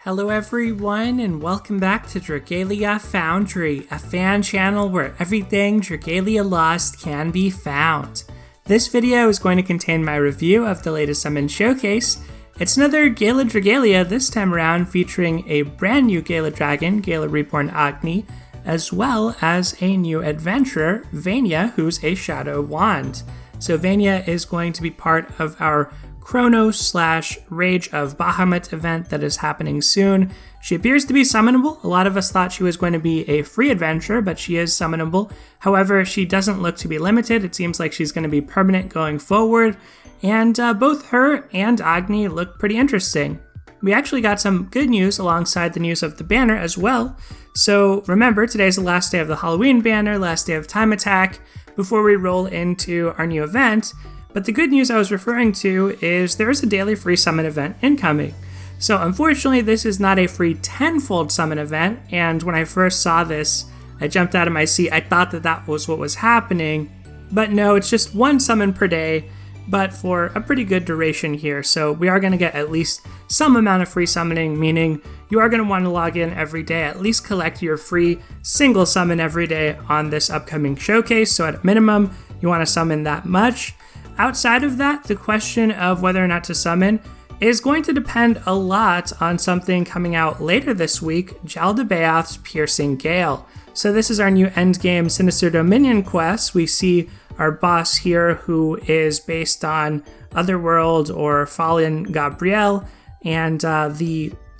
Hello everyone, and welcome back to Dragalia Foundry, a fan channel where everything Dragalia Lost can be found. This video is going to contain my review of the latest Summon Showcase. It's another Gala Dragalia, this time around featuring a brand new Gala Dragon, Gala Reborn Agni, as well as a new adventurer, Vania, who's a Shadow Wand. So Vania is going to be part of our Chrono/Rage of Bahamut event that is happening soon. She appears to be summonable. A lot of us thought she was going to be a free adventure, but she is summonable. However, she doesn't look to be limited. It seems like she's going to be permanent going forward, and both her and Agni look pretty interesting. We actually got some good news alongside the news of the banner as well. So remember, today's the last day of the Halloween banner, last day of Time Attack, before we roll into our new event. But the good news I was referring to is there is a daily free summon event incoming. So unfortunately, this is not a free tenfold summon event, and when I first saw this, I jumped out of my seat. I thought that was what was happening, but no, it's just one summon per day, but for a pretty good duration here. So we are going to get at least some amount of free summoning, meaning you are going to want to log in every day, at least collect your free single summon every day on this upcoming showcase. So at a minimum, you want to summon that much. Outside of that, the question of whether or not to summon is going to depend a lot on something coming out later this week, Jaldabaoth's Piercing Gale. So this is our new endgame Sinister Dominion quest. We see our boss here who is based on Otherworld or Fallen Gabriel, and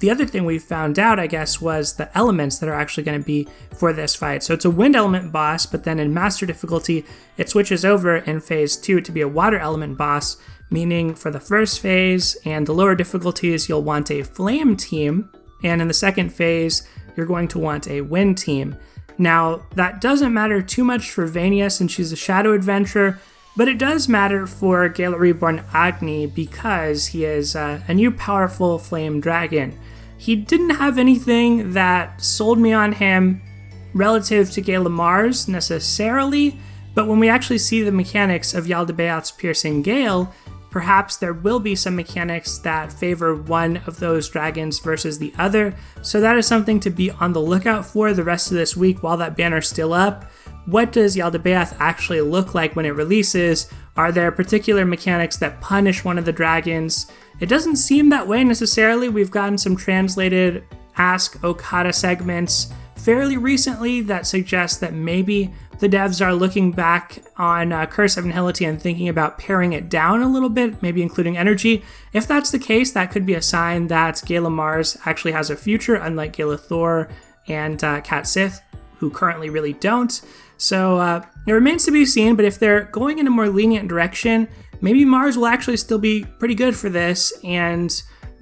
the other thing we found out, I guess, was the elements that are actually going to be for this fight. So it's a wind element boss, but then in master difficulty, it switches over in phase 2 to be a water element boss, meaning for the first phase and the lower difficulties, you'll want a flame team, and in the second phase, you're going to want a wind team. Now, that doesn't matter too much for Vania since she's a shadow adventurer, but it does matter for Gala Reborn Agni because he is a new powerful flame dragon. He didn't have anything that sold me on him relative to Gala Mars necessarily, but when we actually see the mechanics of Jaldabaoth's Piercing Gale, perhaps there will be some mechanics that favor one of those dragons versus the other, so that is something to be on the lookout for the rest of this week while that banner's still up. What does Jaldabaoth actually look like when it releases? Are there particular mechanics that punish one of the dragons? It doesn't seem that way necessarily. We've gotten some translated Ask Okada segments fairly recently that suggest that maybe the devs are looking back on Curse of Nihility and thinking about paring it down a little bit, maybe including energy. If that's the case, that could be a sign that Gala Mars actually has a future, unlike Gala Thor and Cat Sith, who currently really don't. So it remains to be seen, but if they're going in a more lenient direction, maybe Mars will actually still be pretty good for this, and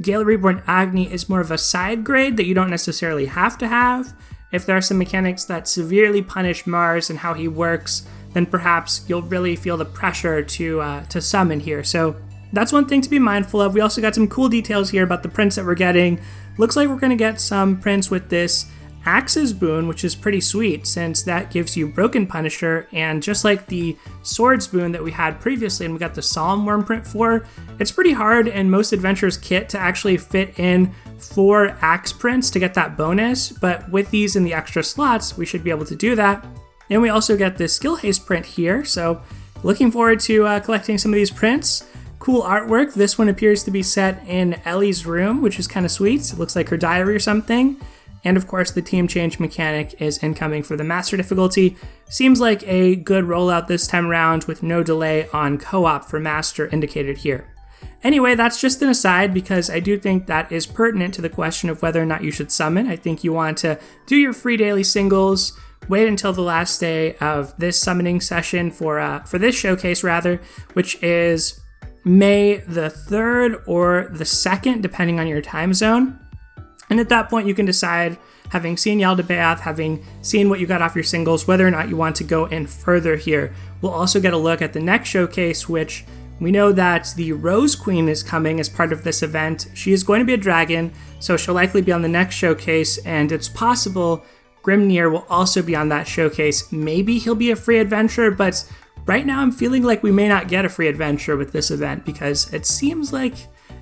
Gala Reborn Agni is more of a side grade that you don't necessarily have to have. If there are some mechanics that severely punish Mars and how he works, then perhaps you'll really feel the pressure to summon here. So that's one thing to be mindful of. We also got some cool details here about the prints that we're getting. Looks like we're going to get some prints with this Axe's boon, which is pretty sweet since that gives you Broken Punisher, and just like the Swords boon that we had previously and we got the Solemn Worm print for, it's pretty hard in most adventurers kit to actually fit in 4 axe prints to get that bonus, but with these in the extra slots, we should be able to do that. And we also get this Skill Haste print here, so looking forward to collecting some of these prints. Cool artwork. This one appears to be set in Ellie's room, which is kind of sweet. It looks like her diary or something. And of course, the team change mechanic is incoming for the master difficulty. Seems like a good rollout this time around with no delay on co-op for master indicated here. Anyway, that's just an aside because I do think that is pertinent to the question of whether or not you should summon. I think you want to do your free daily singles, wait until the last day of this summoning session for this showcase rather, which is May the 3rd or the 2nd, depending on your time zone. And at that point, you can decide, having seen Jaldabaoth, having seen what you got off your singles, whether or not you want to go in further here. We'll also get a look at the next showcase, which we know that the Rose Queen is coming as part of this event. She is going to be a dragon, so she'll likely be on the next showcase, and it's possible Grimnir will also be on that showcase. Maybe he'll be a free adventure, but right now I'm feeling like we may not get a free adventure with this event because it seems like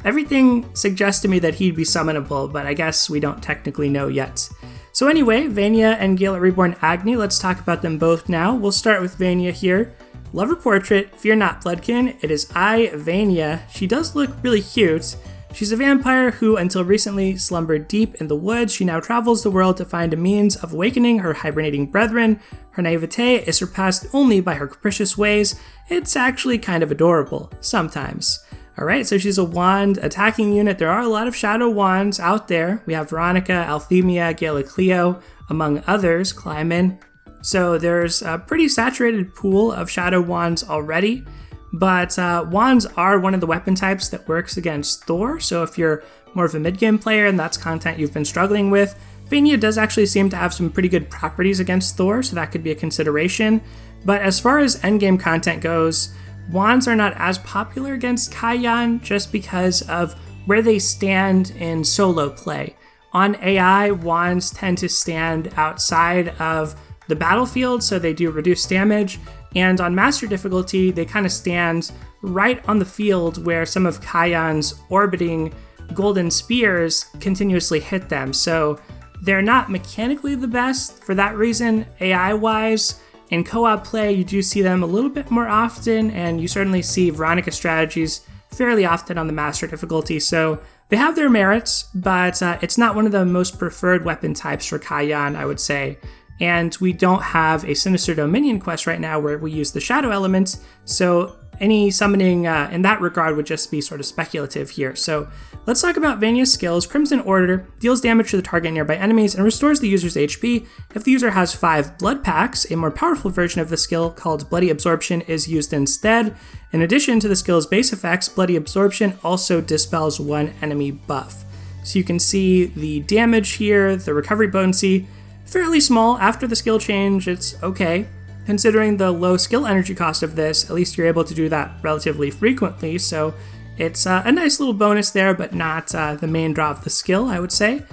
everything suggests to me that he'd be summonable, but I guess we don't technically know yet. So anyway, Vania and Gala Reborn Agni, let's talk about them both now. We'll start with Vania here. Lover portrait, fear not Bloodkin, it is I, Vania. She does look really cute. She's a vampire who, until recently, slumbered deep in the woods. She now travels the world to find a means of awakening her hibernating brethren. Her naivete is surpassed only by her capricious ways. It's actually kind of adorable, sometimes. Alright, so she's a wand attacking unit. There are a lot of shadow wands out there. We have Veronica, Althemia, Gala Cleo, among others, Clymen. So there's a pretty saturated pool of shadow wands already. But wands are one of the weapon types that works against Thor, so if you're more of a mid-game player and that's content you've been struggling with, Vania does actually seem to have some pretty good properties against Thor, so that could be a consideration. But as far as endgame content goes, wands are not as popular against Kaiyan just because of where they stand in solo play. On AI, wands tend to stand outside of the battlefield, so they do reduce damage. And on Master difficulty, they kind of stand right on the field where some of Kaiyan's orbiting golden spears continuously hit them. So they're not mechanically the best for that reason. AI-wise, in co-op play, you do see them a little bit more often, and you certainly see Veronica strategies fairly often on the Master difficulty. So they have their merits, but it's not one of the most preferred weapon types for Kaiyan, I would say. And we don't have a Sinister Dominion quest right now where we use the shadow element, so any summoning in that regard would just be sort of speculative here. So let's talk about Vania's skills. Crimson Order deals damage to the target nearby enemies and restores the user's HP. If the user has 5 blood packs, a more powerful version of the skill called Bloody Absorption is used instead. In addition to the skill's base effects, Bloody Absorption also dispels one enemy buff. So you can see the damage here, the recovery potency, fairly small. After the skill change, it's okay. Considering the low skill energy cost of this, at least you're able to do that relatively frequently, so it's a nice little bonus there, but not the main draw of the skill, I would say.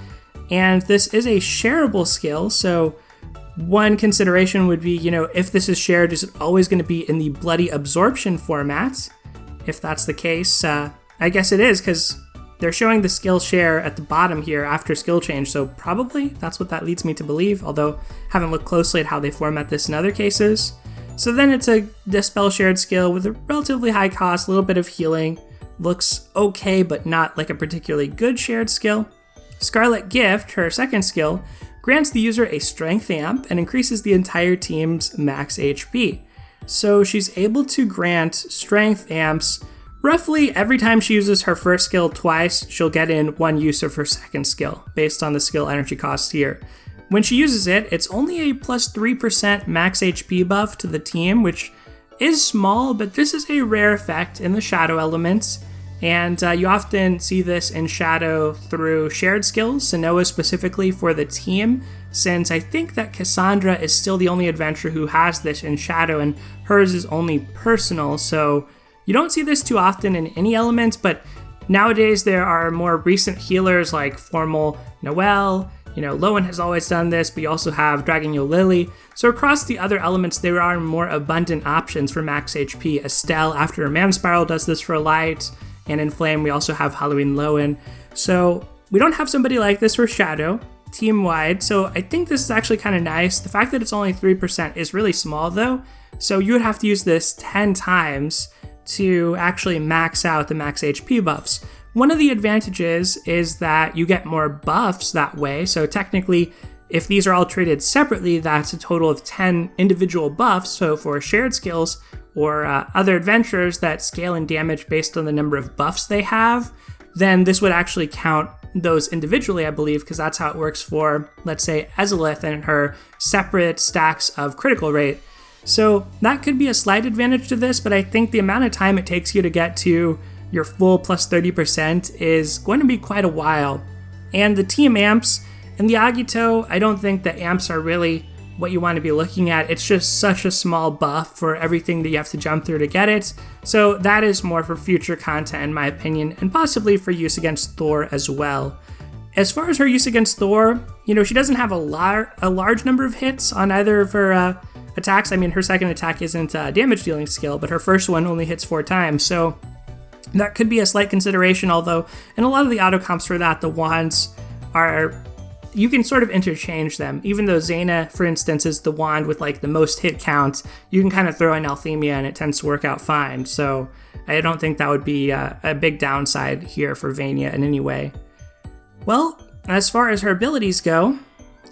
And this is a shareable skill, so one consideration would be, if this is shared, is it always going to be in the Bloody Absorption format? If that's the case, I guess it is, because they're showing the skill share at the bottom here after skill change, so probably that's what that leads me to believe, although haven't looked closely at how they format this in other cases. So then it's a Dispel shared skill with a relatively high cost, a little bit of healing. Looks okay, but not like a particularly good shared skill. Scarlet Gift, her second skill, grants the user a strength amp and increases the entire team's max HP. So she's able to grant strength amps roughly every time she uses her first skill twice. She'll get in one use of her second skill, based on the skill energy cost here. When she uses it, it's only a plus 3% max HP buff to the team, which is small, but this is a rare effect in the Shadow elements, and you often see this in Shadow through shared skills, Sanoa specifically for the team, since I think that Cassandra is still the only adventurer who has this in Shadow, and hers is only personal, so you don't see this too often in any element, but nowadays there are more recent healers like Formal Noelle. Lowen has always done this, but you also have Dragon Yo Lily. So across the other elements, there are more abundant options for max HP. Estelle, after her Man Spiral, does this for Light, and in Flame, we also have Halloween Lowen. So we don't have somebody like this for Shadow, team-wide, so I think this is actually kind of nice. The fact that it's only 3% is really small, though, so you would have to use this 10 times to actually max out the max HP buffs. One of the advantages is that you get more buffs that way, so technically, if these are all treated separately, that's a total of 10 individual buffs, so for shared skills or other adventurers that scale in damage based on the number of buffs they have, then this would actually count those individually, I believe, because that's how it works for, let's say, Ezalith and her separate stacks of critical rate. So that could be a slight advantage to this, but I think the amount of time it takes you to get to your full plus 30% is going to be quite a while. And the team amps and the Agito, I don't think the amps are really what you want to be looking at. It's just such a small buff for everything that you have to jump through to get it. So that is more for future content in my opinion, and possibly for use against Thor as well. As far as her use against Thor, she doesn't have a large number of hits on either of her attacks. I mean, her second attack isn't a damage dealing skill, but her first one only hits 4 times. So That could be a slight consideration, although in a lot of the auto comps for that, the wands are, you can sort of interchange them. Even though Zaina, for instance, is the wand with like the most hit count, you can kind of throw in Althemia and it tends to work out fine. So I don't think that would be a big downside here for Vania in any way. Well, as far as her abilities go,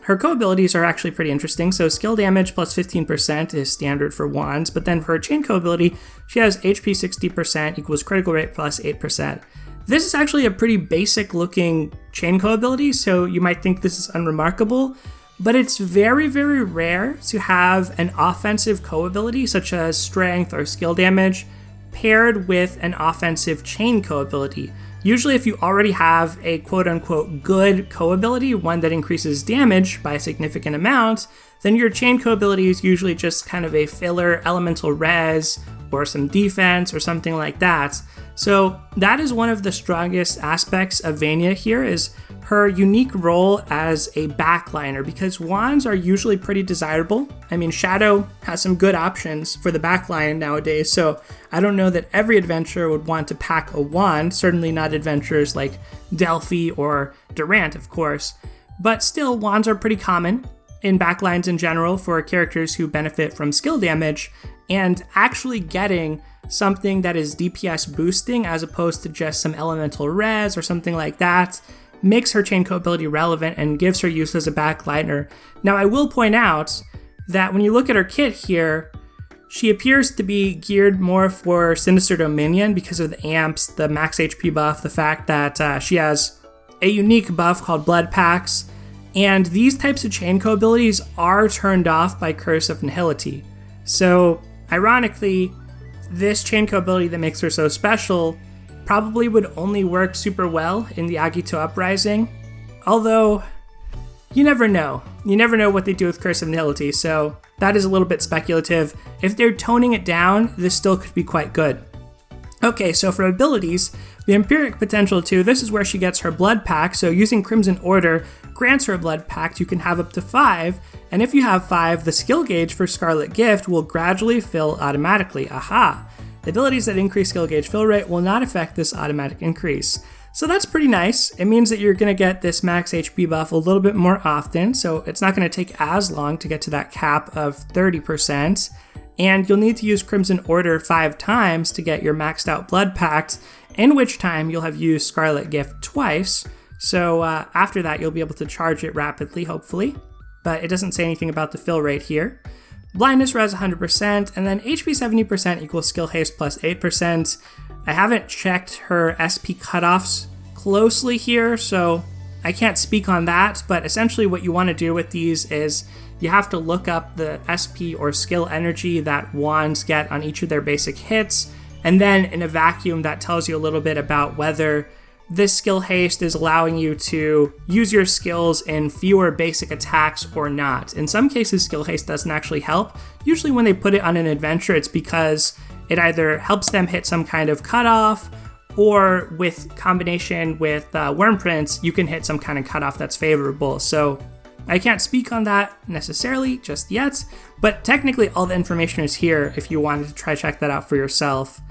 her co-abilities are actually pretty interesting. So skill damage plus 15% is standard for wands, but then for her chain co-ability, she has HP 60% equals critical rate plus 8%. This is actually a pretty basic looking chain co-ability, so you might think this is unremarkable, but it's very, very rare to have an offensive co-ability such as strength or skill damage paired with an offensive chain co-ability. Usually if you already have a quote-unquote good co-ability, one that increases damage by a significant amount, then your chain co-ability is usually just kind of a filler elemental res or some defense or something like that. So that is one of the strongest aspects of Vania here, is her unique role as a backliner, because wands are usually pretty desirable. I mean, Shadow has some good options for the backline nowadays, so I don't know that every adventurer would want to pack a wand, certainly not adventurers like Delphi or Durant, of course, but still, wands are pretty common in backlines in general for characters who benefit from skill damage, and actually getting something that is DPS boosting as opposed to just some elemental res or something like that makes her chain co-ability relevant and gives her use as a backliner. Now, I will point out that when you look at her kit here, she appears to be geared more for Sinister Dominion because of the amps, the max HP buff, the fact that she has a unique buff called Blood Packs, and these types of chain co-abilities are turned off by Curse of Nihility. So, ironically, this chain co-ability that makes her so special probably would only work super well in the Agito Uprising, although you never know. You never know what they do with Curse of Nihility, so that is a little bit speculative. If they're toning it down, this still could be quite good. Okay, so for abilities, the Empiric Potential 2, this is where she gets her Blood Pact, so using Crimson Order grants her a Blood Pact. You can have up to 5, and if you have 5, the skill gauge for Scarlet Gift will gradually fill automatically. Aha! The abilities that increase skill gauge fill rate will not affect this automatic increase. So that's pretty nice. It means that you're going to get this max HP buff a little bit more often, so it's not going to take as long to get to that cap of 30%, and you'll need to use Crimson Order 5 times to get your maxed out Blood Pact, in which time you'll have used Scarlet Gift twice, so after that you'll be able to charge it rapidly, hopefully, but it doesn't say anything about the fill rate here. Blindness res 100%, and then HP 70% equals skill haste plus 8%. I haven't checked her SP cutoffs closely here, so I can't speak on that, but essentially what you want to do with these is you have to look up the SP or skill energy that wands get on each of their basic hits, and then in a vacuum that tells you a little bit about whether this skill haste is allowing you to use your skills in fewer basic attacks or not. In some cases, skill haste doesn't actually help. Usually when they put it on an adventure, it's because it either helps them hit some kind of cutoff, or with combination with Worm Prince, you can hit some kind of cutoff that's favorable. So I can't speak on that necessarily just yet, but technically all the information is here if you wanted to try check that out for yourself.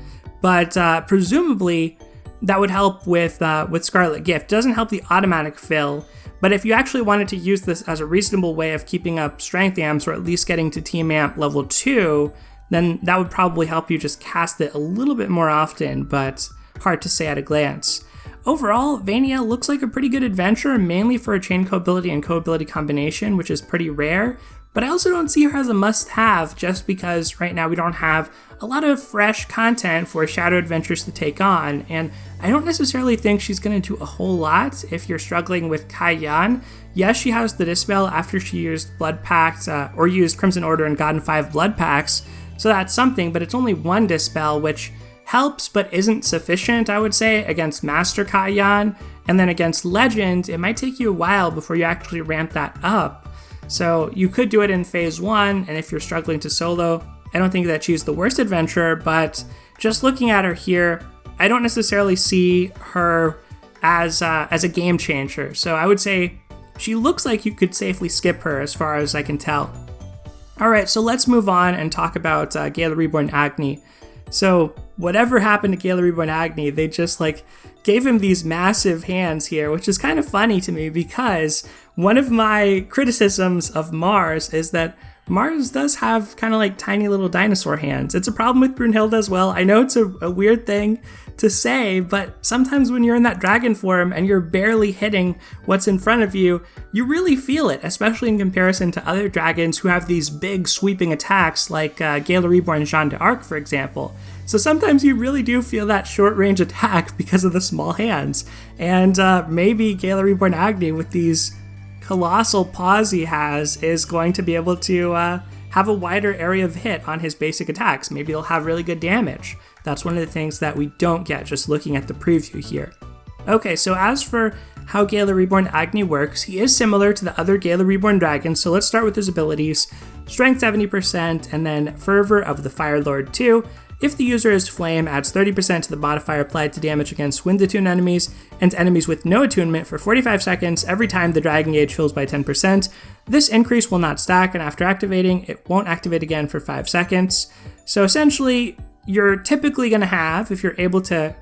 But presumably, that would help with Scarlet Gift. It doesn't help the automatic fill, but if you actually wanted to use this as a reasonable way of keeping up strength amps, or at least getting to team amp level 2, then that would probably help you just cast it a little bit more often, but hard to say at a glance. Overall, Vania looks like a pretty good adventure, mainly for a chain co-ability and co-ability combination, which is pretty rare, but I also don't see her as a must-have just because right now we don't have a lot of fresh content for Shadow Adventures to take on, and I don't necessarily think she's going to do a whole lot if you're struggling with Kaiyan. Yes, she has the Dispel after she used Blood Pact, or used Crimson Order and gotten 5 Blood Pacts, so that's something, but it's only 1 Dispel, which helps but isn't sufficient, I would say, against Master Kaiyan, and then against Legend, it might take you a while before you actually ramp that up. So you could do it in phase 1, and if you're struggling to solo, I don't think that she's the worst adventurer, but just looking at her here, I don't necessarily see her as a game changer. So I would say she looks like you could safely skip her as far as I can tell. Alright, so let's move on and talk about Gala Reborn Agni. So whatever happened to Gala Reborn Agni, they just like gave him these massive hands here, which is kind of funny to me because one of my criticisms of Mars is that Mars does have kind of like tiny little dinosaur hands. It's a problem with Brunhilde as well. I know it's a weird thing to say, but sometimes when you're in that dragon form and you're barely hitting what's in front of you, you really feel it, especially in comparison to other dragons who have these big sweeping attacks like Gala Reborn Jeanne d'Arc, for example. So sometimes you really do feel that short range attack because of the small hands. And maybe Gala Reborn Agni with these colossal paws he has is going to be able to have a wider area of hit on his basic attacks. Maybe he'll have really good damage. That's one of the things that we don't get just looking at the preview here. Okay, so as for how Gala Reborn Agni works, he is similar to the other Gala Reborn dragons, so let's start with his abilities. Strength 70%, and then Fervor of the Fire Lord 2. If the user is Flame, adds 30% to the modifier applied to damage against wind-attuned enemies and enemies with no attunement for 45 seconds every time the dragon gauge fills by 10%. This increase will not stack, and after activating, it won't activate again for 5 seconds. So essentially, you're typically going to have, if you're able to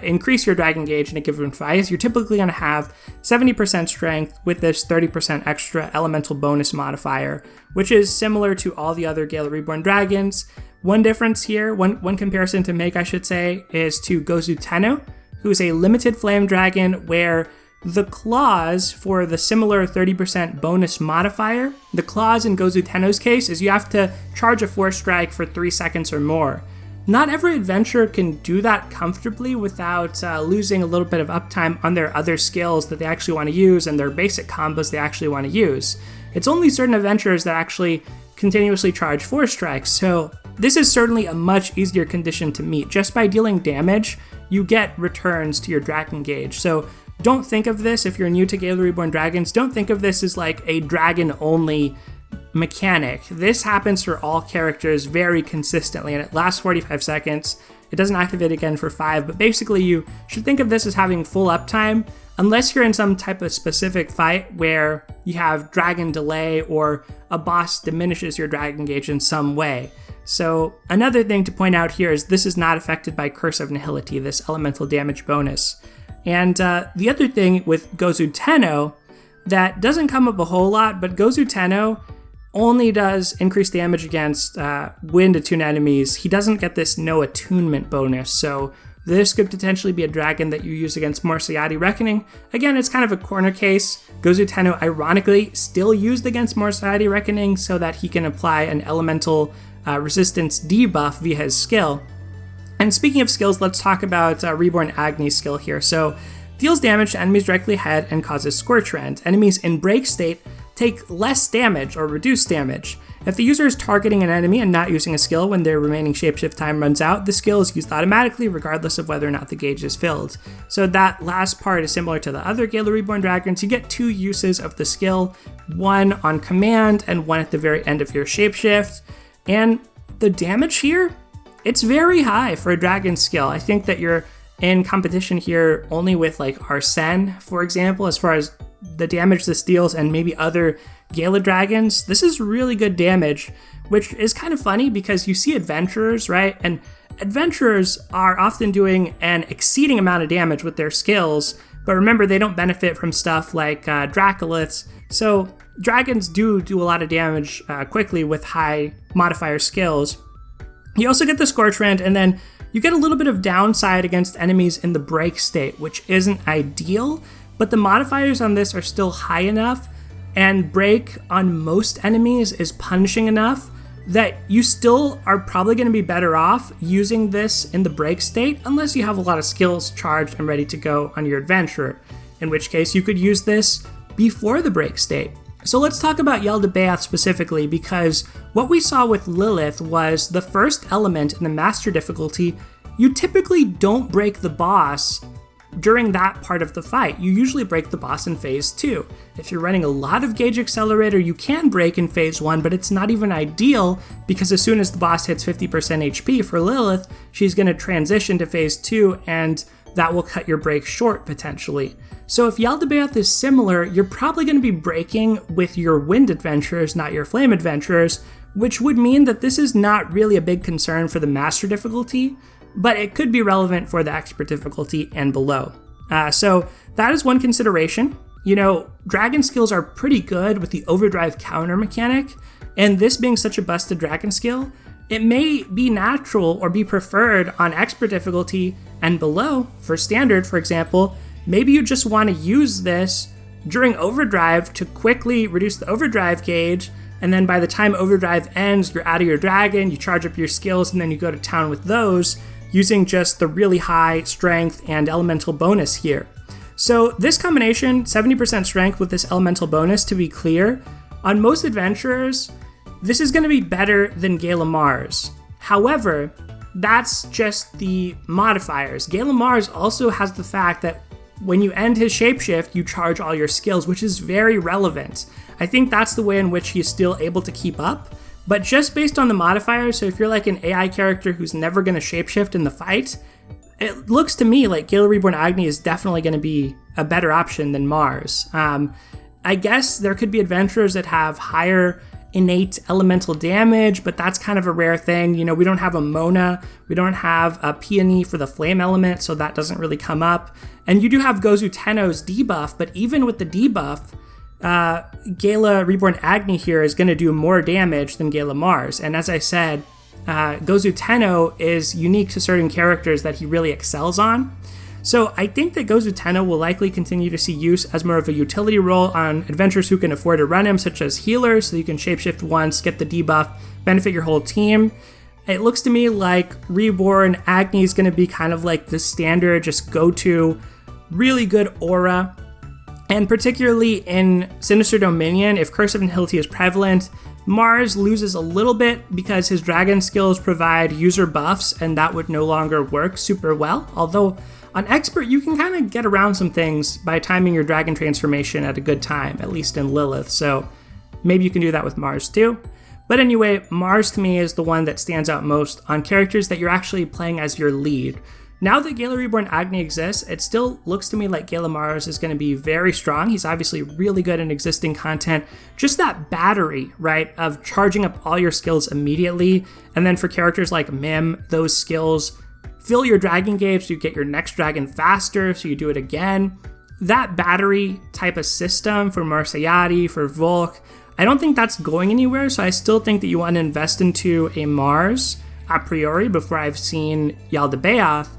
increase your dragon gauge in a given fight, you're typically going to have 70% strength with this 30% extra elemental bonus modifier, which is similar to all the other Gala Reborn dragons. One difference here, one comparison to make, I should say, is to Gozu Tenno, who is a limited flame dragon where the clause for the similar 30% bonus modifier, the clause in Gozu Tenno's case is you have to charge a force strike for 3 seconds or more. Not every adventurer can do that comfortably without losing a little bit of uptime on their other skills that they actually want to use and their basic combos they actually want to use. It's only certain adventurers that actually continuously charge force strikes, so this is certainly a much easier condition to meet. Just by dealing damage, you get returns to your dragon gauge. So don't think of this, if you're new to Gala Reborn Dragons, don't think of this as like a dragon-only mechanic. This happens for all characters very consistently, and it lasts 45 seconds. It doesn't activate again for 5, but basically you should think of this as having full uptime, unless you're in some type of specific fight where you have dragon delay or a boss diminishes your dragon gauge in some way. So another thing to point out here is this is not affected by Curse of Nihility, this elemental damage bonus. And the other thing with Gozu Tenno that doesn't come up a whole lot, but Gozu Tenno only does increased damage against wind-attuned enemies. He doesn't get this no attunement bonus, so this could potentially be a dragon that you use against Morsiati Reckoning. Again, it's kind of a corner case. Gozu Tenno, ironically, still used against Morsiati Reckoning so that he can apply an elemental resistance debuff via his skill. And speaking of skills, let's talk about Reborn Agni's skill here. So, deals damage to enemies directly ahead and causes Scorch Rend. Enemies in break state take less damage or reduced damage. If the user is targeting an enemy and not using a skill when their remaining shapeshift time runs out, the skill is used automatically regardless of whether or not the gauge is filled. So that last part is similar to the other Gala Reborn Dragons. You get 2 uses of the skill, one on command and one at the very end of your shapeshift. And the damage here, it's very high for a dragon skill. I think that you're in competition here only with like Arsene, for example, as far as the damage this deals and maybe other Gala dragons. This is really good damage, which is kind of funny because you see adventurers, right? And adventurers are often doing an exceeding amount of damage with their skills, but remember, they don't benefit from stuff like Dracoliths. So dragons do a lot of damage quickly with high modifier skills. You also get the Scorch Rend, and then you get a little bit of downside against enemies in the break state, which isn't ideal, but the modifiers on this are still high enough, and break on most enemies is punishing enough that you still are probably going to be better off using this in the break state, unless you have a lot of skills charged and ready to go on your adventurer, in which case you could use this before the break state. So let's talk about Jaldabaoth specifically, because what we saw with Lilith was the first element in the master difficulty. You typically don't break the boss during that part of the fight. You usually break the boss in phase 2. If you're running a lot of gauge accelerator, you can break in phase 1, but it's not even ideal because as soon as the boss hits 50% HP for Lilith, she's going to transition to phase 2 and that will cut your break short potentially. So if Jaldabaoth is similar, you're probably going to be breaking with your wind adventurers, not your flame adventurers, which would mean that this is not really a big concern for the master difficulty, but it could be relevant for the expert difficulty and below. So that is one consideration. You know, dragon skills are pretty good with the overdrive counter mechanic, and this being such a busted dragon skill, it may be natural or be preferred on expert difficulty and below. For standard, for example, maybe you just want to use this during overdrive to quickly reduce the overdrive gauge, and then by the time overdrive ends, you're out of your dragon, you charge up your skills, and then you go to town with those, using just the really high strength and elemental bonus here. So this combination, 70% strength with this elemental bonus, to be clear, on most adventurers, this is going to be better than Gala Mars. However, that's just the modifiers. Gala Mars also has the fact that when you end his shapeshift, you charge all your skills, which is very relevant. I think that's the way in which he's still able to keep up. But just based on the modifiers, so if you're like an AI character who's never going to shapeshift in the fight, it looks to me like Gala Reborn Agni is definitely going to be a better option than Mars. I guess there could be adventurers that have higher innate elemental damage, but that's kind of a rare thing. You know, we don't have a Mona, we don't have a Peony for the flame element, so that doesn't really come up. And you do have Gozu Tenno's debuff, but even with the debuff, Gala Reborn Agni here is going to do more damage than Gala Mars. And as I said, Gozu Tenno is unique to certain characters that he really excels on. So I think that Gozu Tenno will likely continue to see use as more of a utility role on adventurers who can afford to run him, such as healers, so you can shapeshift once, get the debuff, benefit your whole team. It looks to me like Reborn Agni is going to be kind of like the standard, just go-to, really good aura. And particularly in Sinister Dominion, if Curse of Nihility is prevalent, Mars loses a little bit because his dragon skills provide user buffs, and that would no longer work super well. Although on Expert, you can kind of get around some things by timing your dragon transformation at a good time, at least in Lilith, so maybe you can do that with Mars too. But anyway, Mars to me is the one that stands out most on characters that you're actually playing as your lead. Now that Gala Reborn Agni exists, it still looks to me like Gala Mars is going to be very strong. He's obviously really good in existing content. Just that battery, right, of charging up all your skills immediately. And then for characters like Mim, those skills fill your dragon gauge so you get your next dragon faster, so you do it again. That battery type of system for Marseillati, for Volk, I don't think that's going anywhere, so I still think that you want to invest into a Mars a priori before I've seen Jaldabaoth.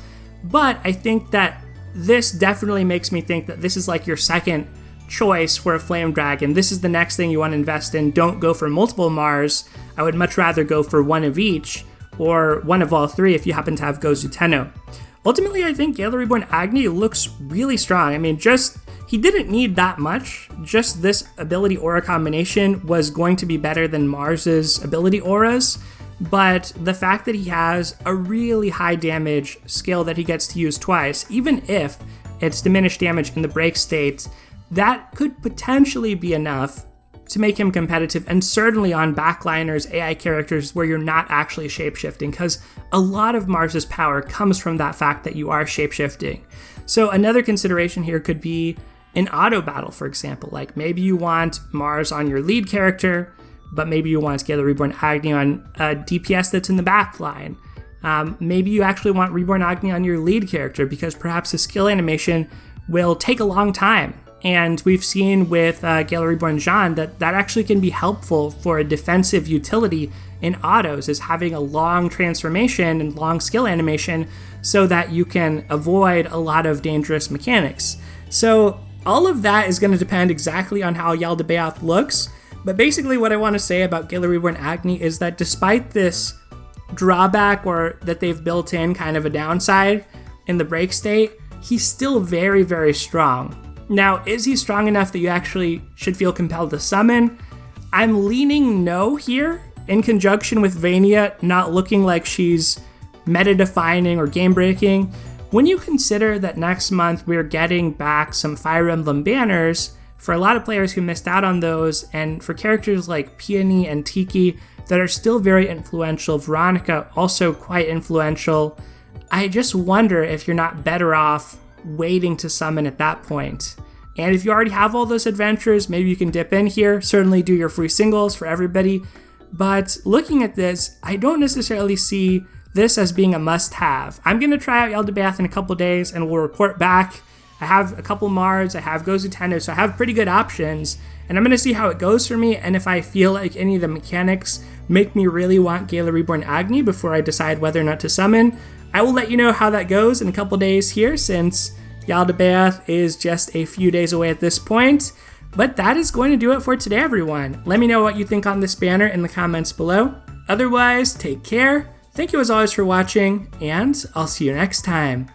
But I think that this definitely makes me think that this is like your second choice for a Flame Dragon. This is the next thing you want to invest in. Don't go for multiple Mars. I would much rather go for one of each, or one of all three if you happen to have Gozu Tenno. Ultimately, I think Gala Reborn Agni looks really strong. I mean, he didn't need that much. Just this ability aura combination was going to be better than Mars's ability auras. But the fact that he has a really high damage skill that he gets to use twice, even if it's diminished damage in the break state, that could potentially be enough to make him competitive, and certainly on backliners, AI characters where you're not actually shapeshifting, because a lot of Mars's power comes from that fact that you are shapeshifting. So another consideration here could be an auto battle, for example. Like maybe you want Mars on your lead character, but maybe you want Gala Reborn Agni on a DPS that's in the back line. Maybe you actually want Reborn Agni on your lead character because perhaps the skill animation will take a long time. And we've seen with Gala Reborn Jean that actually can be helpful for a defensive utility in autos, is having a long transformation and long skill animation so that you can avoid a lot of dangerous mechanics. So all of that is going to depend exactly on how Jaldabaoth looks. But basically what I want to say about Gala Reborn Agni is that despite this drawback, or that they've built in kind of a downside in the break state, he's still very, very strong. Now, is he strong enough that you actually should feel compelled to summon? I'm leaning no here, in conjunction with Vania not looking like she's meta-defining or game-breaking. When you consider that next month we're getting back some Fire Emblem banners, for a lot of players who missed out on those, and for characters like Peony and Tiki that are still very influential, Veronica also quite influential, I just wonder if you're not better off waiting to summon at that point. And if you already have all those adventures, maybe you can dip in here, certainly do your free singles for everybody. But looking at this, I don't necessarily see this as being a must-have. I'm going to try out Jaldabaoth in a couple days and we'll report back. I have a couple Mards, I have Gozu Tendo, so I have pretty good options. And I'm going to see how it goes for me and if I feel like any of the mechanics make me really want Gala Reborn Agni before I decide whether or not to summon. I will let you know how that goes in a couple days here since Jaldabaoth is just a few days away at this point. But that is going to do it for today, everyone. Let me know what you think on this banner in the comments below. Otherwise, take care. Thank you as always for watching, and I'll see you next time.